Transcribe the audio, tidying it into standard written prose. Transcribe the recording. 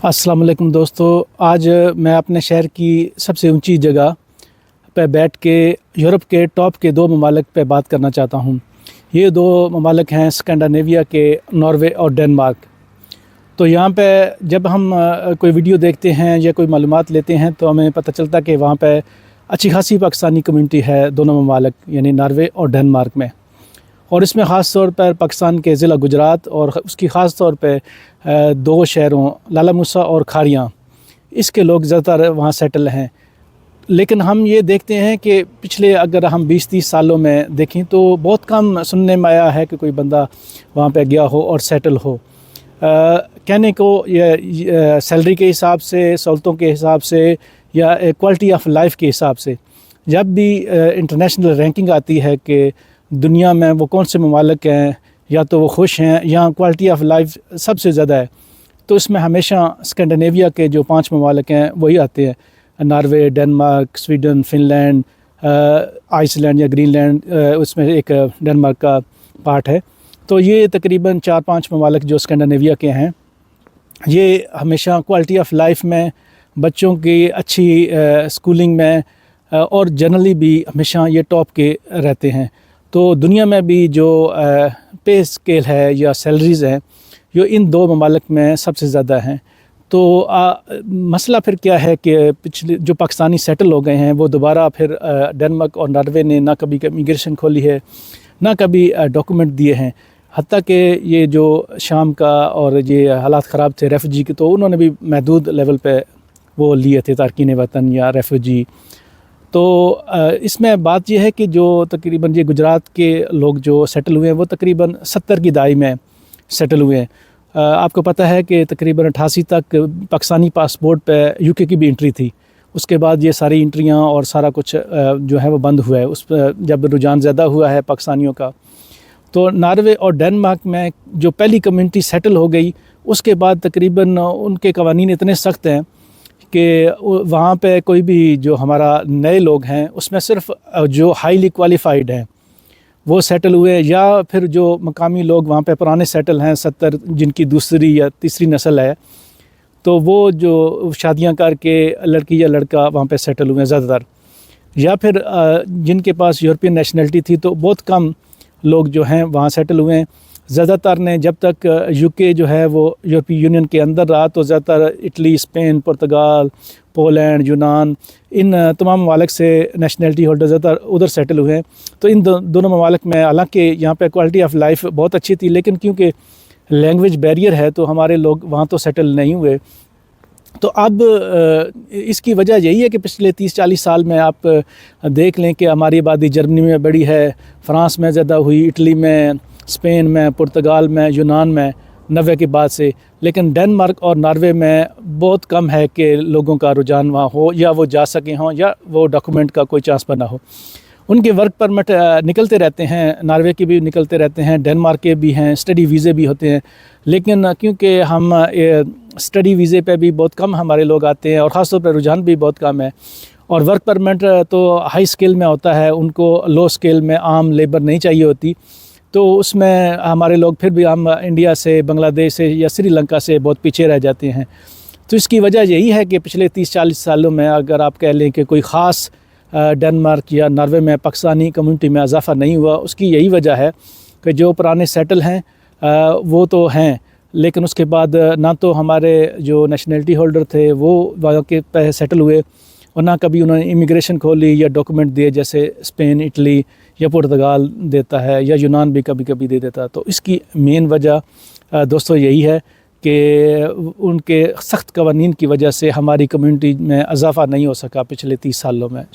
अस्सलाम वालेकुम दोस्तों। आज मैं अपने शहर की सबसे ऊंची जगह पर बैठ के यूरोप के टॉप के दो ममालिक पे बात करना चाहता हूँ। ये दो ममालिक हैं स्कैंडिनेविया के नॉर्वे और डेनमार्क। तो यहाँ पे जब हम कोई वीडियो देखते हैं या कोई मालूमात लेते हैं तो हमें पता चलता कि वहाँ पे अच्छी खासी पाकिस्तानी कम्युनिटी है दोनों ममालिक यानी नॉर्वे और डेनमार्क में। और इसमें ख़ास तौर पर पाकिस्तान के ज़िला गुजरात और उसकी ख़ास तौर पे दो शहरों लाला मूसा और खारियाँ, इसके लोग ज़्यादातर वहाँ सेटल हैं। लेकिन हम ये देखते हैं कि पिछले अगर हम 20-30 सालों में देखें तो बहुत कम सुनने में आया है कि कोई बंदा वहाँ पे गया हो और सेटल हो। कहने को ये सैलरी के हिसाब से, सहूलतों के हिसाब से या क्वालिटी ऑफ लाइफ के हिसाब से जब भी इंटरनेशनल रैंकिंग आती है कि दुनिया में वो कौन से ममालिक हैं या तो वो खुश हैं या क्वालिटी ऑफ लाइफ सबसे ज़्यादा है, तो इसमें हमेशा स्कैंडिनेविया के जो 5 ममालिक हैं वही आते हैं। Norway, Denmark, Sweden, Finland, Iceland या ग्रीनलैंड, उसमें एक डेनमार्क का पार्ट है। तो ये तकरीबन 4-5 ममालिक जो स्कैंडिनेविया के हैं, ये हमेशा क्वालिटी ऑफ लाइफ में, बच्चों की अच्छी स्कूलिंग में और जनरली भी हमेशा ये टॉप के रहते हैं। तो दुनिया में भी जो पे स्केल है या सैलरीज़ हैं जो इन दो ममालिक में सबसे ज़्यादा हैं। तो मसला फिर क्या है कि पिछले जो पाकिस्तानी सेटल हो गए हैं वो दोबारा फिर डेनमार्क और नॉर्वे ने ना कभी इमिग्रेशन खोली है ना कभी डॉक्यूमेंट दिए हैं। हत्ता कि ये जो शाम का और ये हालात ख़राब थे रेफ्यूजी के, तो उन्होंने भी महदूद लेवल पे वो लिए थे तारकीन वतन या रेफ्यूजी। तो इसमें बात यह है कि जो तकरीबन ये गुजरात के लोग जो सेटल हुए हैं वो तकरीबन 70 की दहाई में सेटल हुए हैं। आपको पता है कि तकरीबन 88 तक पाकिस्तानी पासपोर्ट पे यूके की भी एंट्री थी। उसके बाद ये सारी एंट्रियां और सारा कुछ जो है वो बंद हुआ है। उस पर जब रुझान ज़्यादा हुआ है पाकिस्तानियों का, तो नॉर्वे और डेनमार्क में जो पहली कम्युनिटी सेटल हो गई उसके बाद तकरीबन उनके कवानीन इतने सख्त हैं कि वहाँ पे कोई भी जो हमारा नए लोग हैं उसमें सिर्फ जो हाईली क्वालिफाइड हैं वो सेटल हुए, या फिर जो मकामी लोग वहाँ पे पुराने सेटल हैं 70 जिनकी दूसरी या तीसरी नस्ल है, तो वो जो शादियाँ करके लड़की या लड़का वहाँ पे सेटल हुए हैं ज़्यादातर। या फिर जिनके पास यूरोपियन नेशनलिटी थी तो बहुत कम लोग जो हैं वहाँ सेटल हुए हैं। ज़्यादातर ने जब तक यूके जो है वो यूरोपीय यूनियन के अंदर रहा तो ज़्यादातर इटली, स्पेन, पुर्तगाल, पोलैंड, यूनान, इन तमाम ममालिक से नेशनलिटी होल्डर ज़्यादातर उधर सेटल हुए हैं। तो इन दोनों ममालिक में हालांकि यहाँ पे क्वालिटी ऑफ लाइफ बहुत अच्छी थी, लेकिन क्योंकि लैंग्वेज बैरियर है तो हमारे लोग वहाँ तो सेटल नहीं हुए। तो अब इसकी वजह यही है कि पिछले 30-40 साल में आप देख लें कि हमारी आबादी जर्मनी में बड़ी है, फ्रांस में ज़्यादा हुई, इटली में, स्पेन में, पुर्तगाल में, यूनान में 90 के बाद से। लेकिन डेनमार्क और नॉर्वे में बहुत कम है कि लोगों का रुझान वहाँ हो या वो जा सके हों या वो डॉक्यूमेंट का कोई चांस बना हो। उनके वर्क परमिट निकलते रहते हैं, नॉर्वे के भी निकलते रहते हैं, डेनमार्क के भी हैं, स्टडी वीज़े भी होते हैं। लेकिन क्योंकि हम स्टडी वीज़े पे भी बहुत कम हमारे लोग आते हैं और ख़ास तौर पर रुझान भी बहुत कम है, और वर्क परमिट तो हाई स्केल में होता है, उनको लो स्केल में आम लेबर नहीं चाहिए होती। तो उसमें हमारे लोग फिर भी हम इंडिया से, बांग्लादेश से या श्रीलंका से बहुत पीछे रह जाते हैं। तो इसकी वजह यही है कि पिछले 30-40 सालों में अगर आप कह लें कि कोई ख़ास डेनमार्क या नॉर्वे में पाकिस्तानी कम्युनिटी में इजाफा नहीं हुआ, उसकी यही वजह है कि जो पुराने सेटल हैं वो तो हैं, लेकिन उसके बाद ना तो हमारे जो नेशनलिटी होल्डर थे वो वहाँ के पे सेटल हुए और ना कभी उन्होंने इमिग्रेशन खोली या डॉक्यूमेंट दिए, जैसे स्पेन, इटली या पुर्तगाल देता है या यूनान भी कभी कभी दे देता है। तो इसकी मेन वजह दोस्तों यही है कि उनके सख्त कवानीन की वजह से हमारी कम्युनिटी में इजाफा नहीं हो सका पिछले 30 सालों में।